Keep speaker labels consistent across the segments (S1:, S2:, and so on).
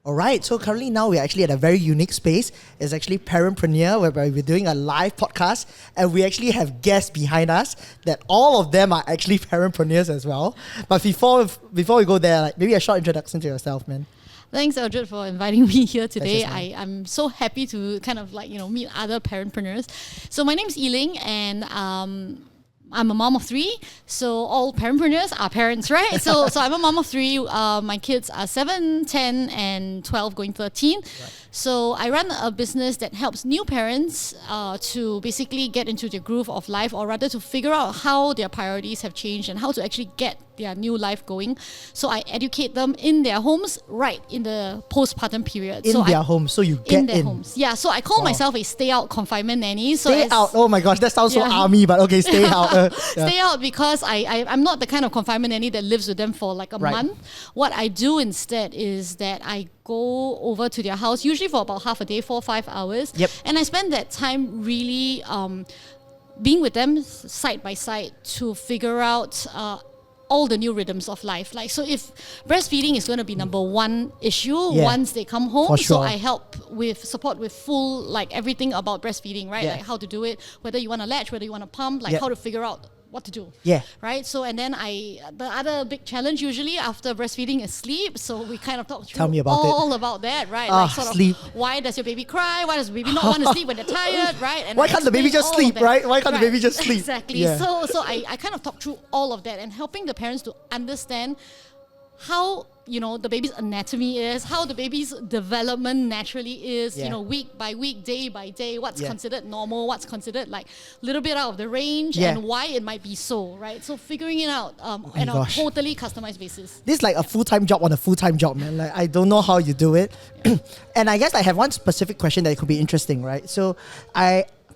S1: All right, so currently now we're actually at a very unique space. It's actually ParentPreneur, whereby we're doing a live podcast, and we actually have guests behind us that all of them are actually parentpreneurs as well. But before we go there, like maybe a short introduction to yourself, man.
S2: Thanks, Eldred, for inviting me here today.
S1: Pleasure,
S2: I'm so happy to kind of meet other parentpreneurs. So my name's Yi Ling, and I'm a mom of three. So all parentpreneurs are parents, right? So I'm a mom of three. My kids are 7, 10, and 12, going 13. Right. So I run a business that helps new parents to basically get into the groove of life, or rather to figure out how their priorities have changed and how to actually get their new life going. So I educate them in their homes, right in the postpartum period.
S1: In their homes, so you get
S2: in their homes. Yeah, so I call myself a stay-out confinement nanny. So
S1: stay out. Oh my gosh, that sounds so army, but okay, stay out.
S2: Stay out because I'm not the kind of confinement nanny that lives with them for like a month. What I do instead is that I go over to their house, usually for about half a day, 4 or 5 hours.
S1: Yep.
S2: And I spend that time really being with them side by side to figure out all the new rhythms of life. Like, so if breastfeeding is going to be number one issue once they come home, so I help with support with full, like everything about breastfeeding, right? Like how to do it, whether you want to latch, whether you want to pump, like how to figure out what to do. Yeah. Right? So, and then the other big challenge usually after breastfeeding is sleep. So we kind of talk through all about that, right? Like sort
S1: sleep.
S2: Of why does your baby cry? Why does the baby not want to sleep when they're tired, right? And
S1: why can't the baby just sleep, right? Why can't the baby just sleep?
S2: Exactly. Yeah. So I kind of talk through all of that and helping the parents to understand how the baby's anatomy is, how the baby's development naturally is, week by week, day by day, what's considered normal, what's considered like a little bit out of the range, and why it might be so, right? So figuring it out on a totally customized basis.
S1: This is like a full-time job on a full-time job, man. Like, I don't know how you do it. And I guess I have one specific question that could be interesting, right? So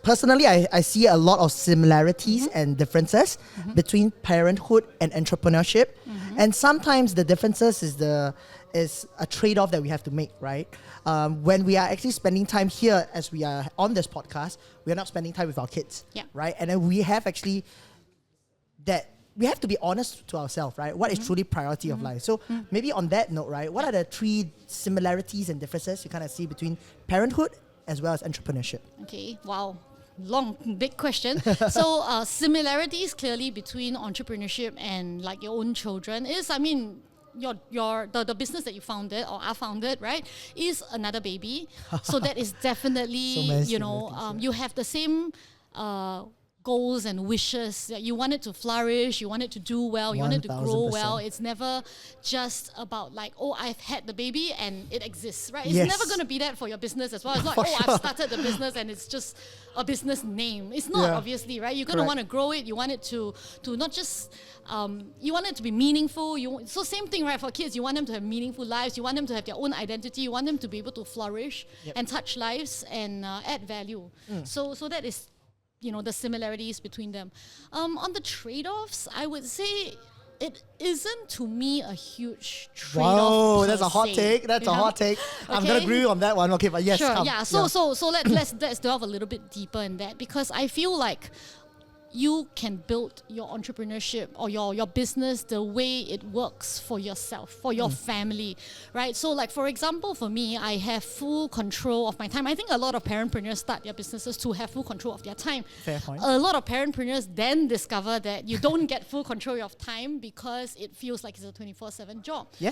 S1: Personally, I see a lot of similarities and differences between parenthood and entrepreneurship. And sometimes the differences is a trade-off that we have to make, right? When we are actually spending time here, as we are on this podcast, we are not spending time with our kids, right? And then we have actually we have to be honest to ourselves, right? What is truly priority of life? So maybe on that note, right, what are the 3 similarities and differences you kind of see between parenthood as well as entrepreneurship?
S2: Okay, wow. Long, big question. So similarities clearly between entrepreneurship and like your own children is, the business that you founded or are founded, right, is another baby. So that is definitely, you have the same goals and wishes that you want it to flourish, you want it to do well, you want it to grow well. It's never just about like, oh, I've had the baby and it exists, right? It's never going to be that for your business as well. It's not, I've started the business and it's just a business name. It's not, obviously, right? You're going to want to grow it. You want it to not just, you want it to be meaningful. So same thing, right? For kids, you want them to have meaningful lives. You want them to have their own identity. You want them to be able to flourish and touch lives and add value. So that is the similarities between them. On the trade-offs, I would say it isn't to me a huge trade-off.
S1: Whoa, that's a hot take. That's a hot take. Okay. I'm gonna agree on that one. Okay, but yes,
S2: sure. Yeah. So let's delve a little bit deeper in that, because I feel like you can build your entrepreneurship or your business the way it works for yourself, for your family, right? So like, for example, for me, I have full control of my time. I think a lot of parentpreneurs start their businesses to have full control of their time.
S1: Fair point.
S2: A lot of parentpreneurs then discover that you don't get full control of time because it feels like it's a 24/7 job.
S1: Yeah.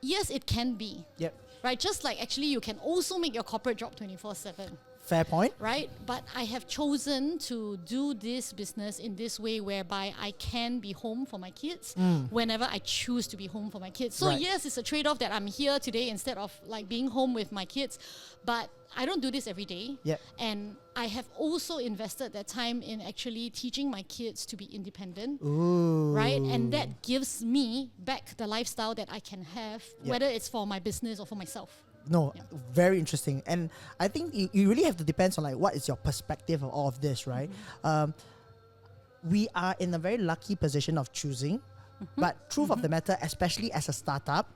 S2: Yes, it can be.
S1: Yep.
S2: Right? Just like actually you can also make your corporate job 24/7.
S1: Fair point.
S2: Right? But I have chosen to do this business in this way whereby I can be home for my kids whenever I choose to be home for my kids. So yes, it's a trade-off that I'm here today instead of like being home with my kids. But I don't do this every day. Yep. And I have also invested that time in actually teaching my kids to be independent.
S1: Ooh.
S2: Right? And that gives me back the lifestyle that I can have, whether it's for my business or for myself.
S1: No, very interesting. And I think you really have to depend on like what is your perspective of all of this, right? We are in a very lucky position of choosing, but truth of the matter, especially as a startup,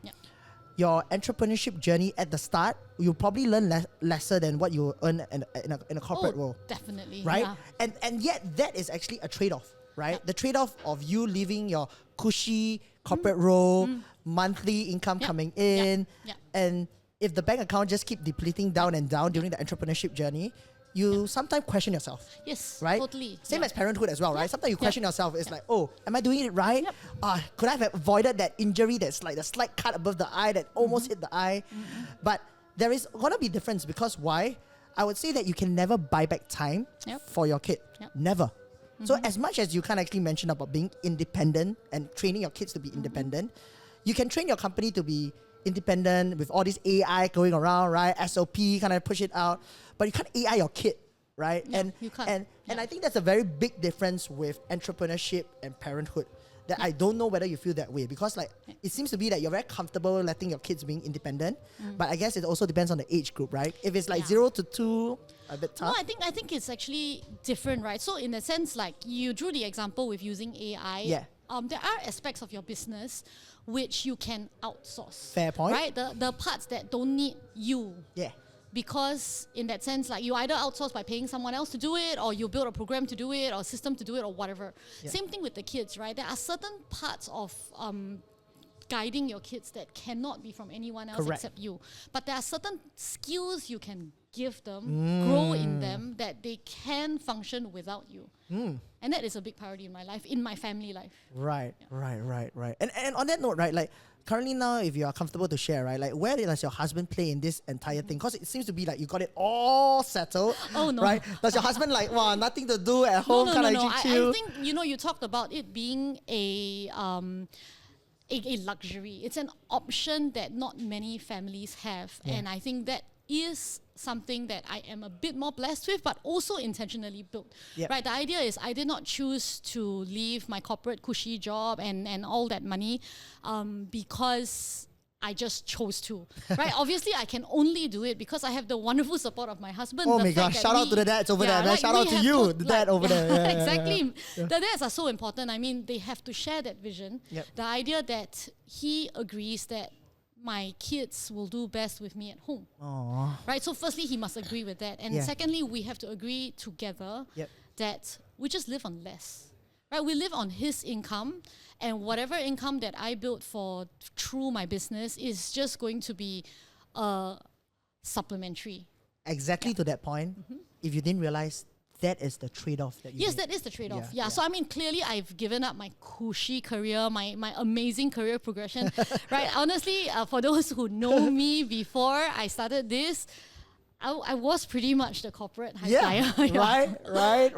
S1: your entrepreneurship journey at the start, you'll probably learn lesser than what you earn in a corporate world.
S2: Definitely.
S1: Right? Yeah. And yet that is actually a trade-off, right? The trade-off of you leaving your cushy corporate role, monthly income coming in, and if the bank account just keep depleting down and down during the entrepreneurship journey, you sometimes question yourself.
S2: Yes,
S1: right?
S2: totally.
S1: Same as parenthood as well, right? Sometimes you question yourself. It's like, oh, am I doing it right?
S2: Yep.
S1: Could I have avoided that injury that's like the slight cut above the eye that almost hit the eye? But there is gonna be difference because why? I would say that you can never buy back time for your kid. Never. So as much as you can actually mention about being independent and training your kids to be independent, you can train your company to be independent with all this AI going around, right? SOP, kind of push it out. But you can't AI your kid, right?
S2: Yeah, you can't.
S1: And I think that's a very big difference with entrepreneurship and parenthood. That I don't know whether you feel that way because like it seems to be that you're very comfortable letting your kids being independent, but I guess it also depends on the age group, right? If it's like 0 to 2, a bit tough.
S2: No, I think it's actually different, right? So in a sense, like you drew the example with using AI.
S1: Yeah.
S2: There are aspects of your business which you can outsource.
S1: Fair point.
S2: Right? The parts that don't need you.
S1: Yeah.
S2: Because in that sense, like you either outsource by paying someone else to do it, or you build a program to do it, or a system to do it, or whatever. Yeah. Same thing with the kids, right? There are certain parts of guiding your kids that cannot be from anyone else except you. But there are certain skills you can give them, grow in them, that they can function without you. And that is a big priority in my life, in my family life.
S1: Right. And on that note, right, like currently now, if you are comfortable to share, right, like where does your husband play in this entire thing? Because it seems to be like you got it all settled.
S2: Oh no.
S1: Right? Does your husband like, wow, nothing to do at home, kind of chill?
S2: I think, you talked about it being a luxury. It's an option that not many families have. Yeah. And I think that is something that I am a bit more blessed with, but also intentionally built. Yep. Right? The idea is I did not choose to leave my corporate cushy job and all that money because I just chose to. Right? Obviously, I can only do it because I have the wonderful support of my husband.
S1: Oh my gosh, shout out to the dads over there. Like shout out to you, the dad over there.
S2: Exactly. Yeah. The dads are so important. I mean, they have to share that vision. Yep. The idea that he agrees that my kids will do best with me at home. Aww. Right? So firstly, he must agree with that. And secondly, we have to agree together that we just live on less. Right? We live on his income, and whatever income that I built for through my business is just going to be supplementary.
S1: Exactly to that point, if you didn't realize that is the trade-off that you
S2: Yes, that is the trade-off. Yeah. So I mean, clearly I've given up my cushy career, my amazing career progression. Right? Honestly, for those who know me before I started this, I was pretty much the corporate high flyer.
S1: Right.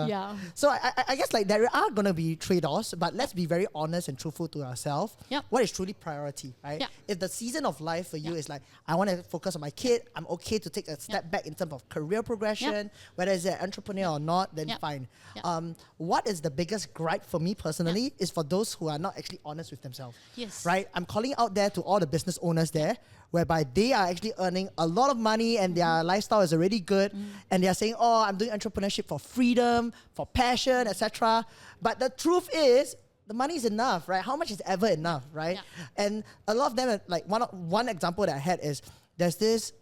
S2: Yeah.
S1: So I guess like there are going to be trade-offs, but let's be very honest and truthful to ourselves.
S2: Yep.
S1: What is truly priority, right?
S2: Yep.
S1: If the season of life for you is like, I want to focus on my kid, I'm okay to take a step back in terms of career progression, whether it's an entrepreneur or not, then fine. Yep. What is the biggest gripe for me personally is for those who are not actually honest with themselves.
S2: Yes.
S1: Right? I'm calling out there to all the business owners there, whereby they are actually earning a lot of money and their lifestyle is already good, and they are saying, oh, I'm doing entrepreneurship for freedom, for passion, etc. But the truth is, the money is enough, right? How much is ever enough, right? Yeah. And a lot of them, like one example that I had is, there's this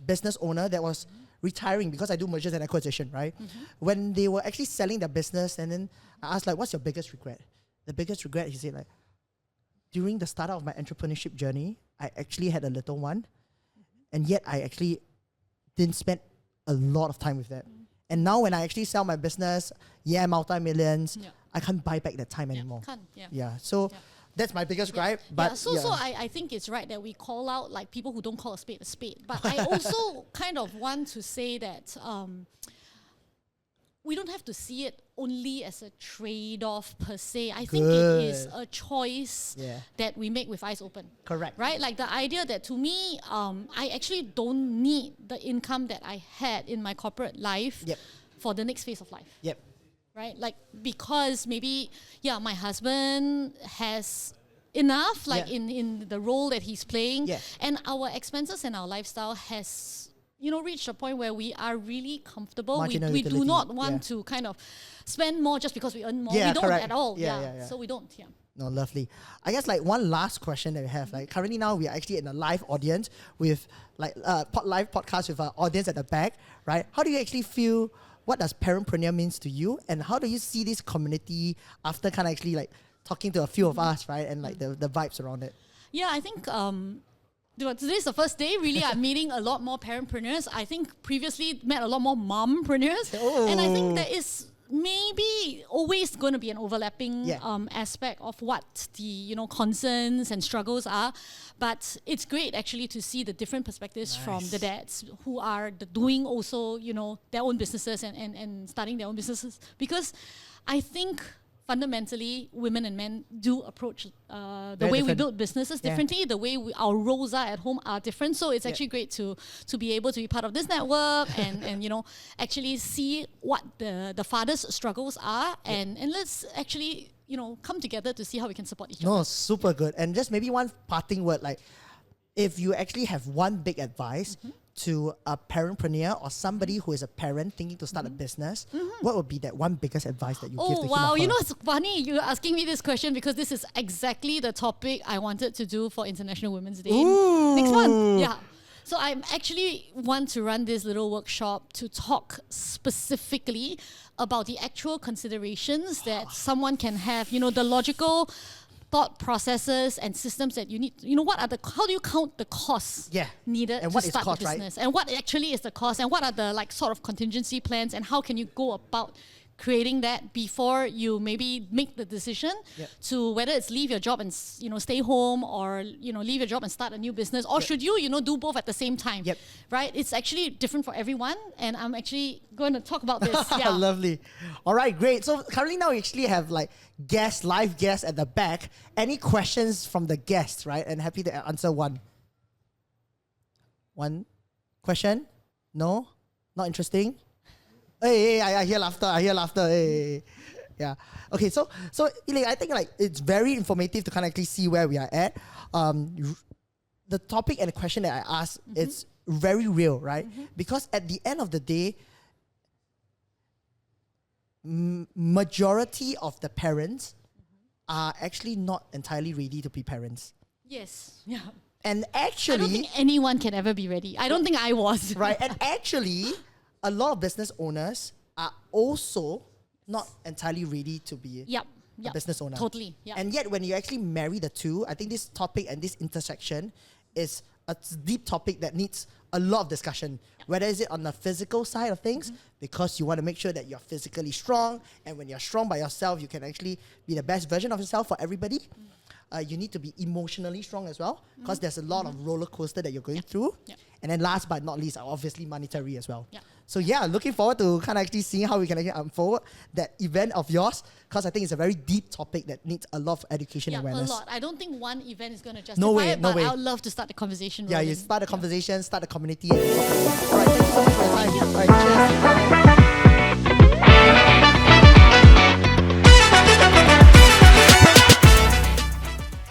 S1: business owner that was retiring because I do mergers and acquisition, right? When they were actually selling their business, and then I asked, like, what's your biggest regret? The biggest regret, he said, like, during the start of my entrepreneurship journey, I actually had a little one, and yet I actually didn't spend a lot of time with that. And now when I actually sell my business, multi-millions, I can't buy back that time anymore. So that's my biggest gripe. But
S2: so I think it's right that we call out like people who don't call a spade. But I also kind of want to say that we don't have to see it only as a trade-off per se. I think it is a choice that we make with eyes open.
S1: Correct.
S2: Right? Like the idea that to me, I actually don't need the income that I had in my corporate life for the next phase of life.
S1: Yep.
S2: Right? Like because maybe, my husband has enough in the role that he's playing, and our expenses and our lifestyle has reached a point where we are really comfortable. We do not want to kind of spend more just because we earn more. We don't at all. So we don't.
S1: No, lovely. I guess like one last question that we have. Like currently now we are actually in a live audience with like live podcast with our audience at the back, right? How do you actually feel? What does parentpreneur means to you, and how do you see this community after kind of actually like talking to a few of us, right? And like the vibes around it.
S2: Yeah, I think today's the first day. Really, I'm meeting a lot more parentpreneurs. I think previously met a lot more mompreneurs. And I think there is maybe always going to be an overlapping aspect of what the concerns and struggles are, but it's great actually to see the different perspectives from the dads who are doing also their own businesses and starting their own businesses, because I think fundamentally women and men do approach the way we build businesses differently. The way our roles are at home are different, so it's actually great to be able to be part of this network and actually see what the father's struggles are and let's actually come together to see how we can support each other.
S1: No, super good. And just maybe one parting word, like if you actually have one big advice to a parentpreneur or somebody who is a parent thinking to start a business, what would be that one biggest advice that you give to him?
S2: Oh wow, it's funny you're asking me this question because this is exactly the topic I wanted to do for International Women's Day next month. Yeah. So I actually want to run this little workshop to talk specifically about the actual considerations that someone can have, the logical thought processes and systems that you need. How do you count the costs needed
S1: and
S2: to
S1: what is
S2: start
S1: cost,
S2: the business?
S1: right?
S2: And what actually is the cost? And what are the sort of contingency plans? And how can you go about creating that before you maybe make the decision to whether it's leave your job and stay home, or leave your job and start a new business, or should you do both at the same time? Right? It's actually different for everyone, and I'm actually going to talk about this.
S1: Lovely. All right, great. So currently now we actually have live guests at the back. Any questions from the guests, right? And happy to answer one question. No, not interesting. Hey, I hear laughter. Hey. Yeah. Okay, so Yi Ling, I think it's very informative to kind of actually see where we are at. The topic and the question that I asked, it's very real, right? Because at the end of the day, majority of the parents are actually not entirely ready to be parents.
S2: Yes. Yeah.
S1: And actually,
S2: I don't think anyone can ever be ready. I don't think I was.
S1: Right. And actually, a lot of business owners are also not entirely ready to be a business owner.
S2: Totally. Yep.
S1: And yet, when you actually marry the two, I think this topic and this intersection is a deep topic that needs a lot of discussion. Whether is it on the physical side of things, because you want to make sure that you're physically strong, and when you're strong by yourself, you can actually be the best version of yourself for everybody. You need to be emotionally strong as well, because there's a lot of roller coaster that you're going through. And then last but not least, obviously monetary as well. So looking forward to kind of actually seeing how we can actually unfold that event of yours, because I think it's a very deep topic that needs a lot of education and awareness.
S2: A lot. I don't think one event is going to justify it, but I would love to start the conversation rolling.
S1: You start the conversation, start the community. And all right, thank you so much for your time. All right, cheers.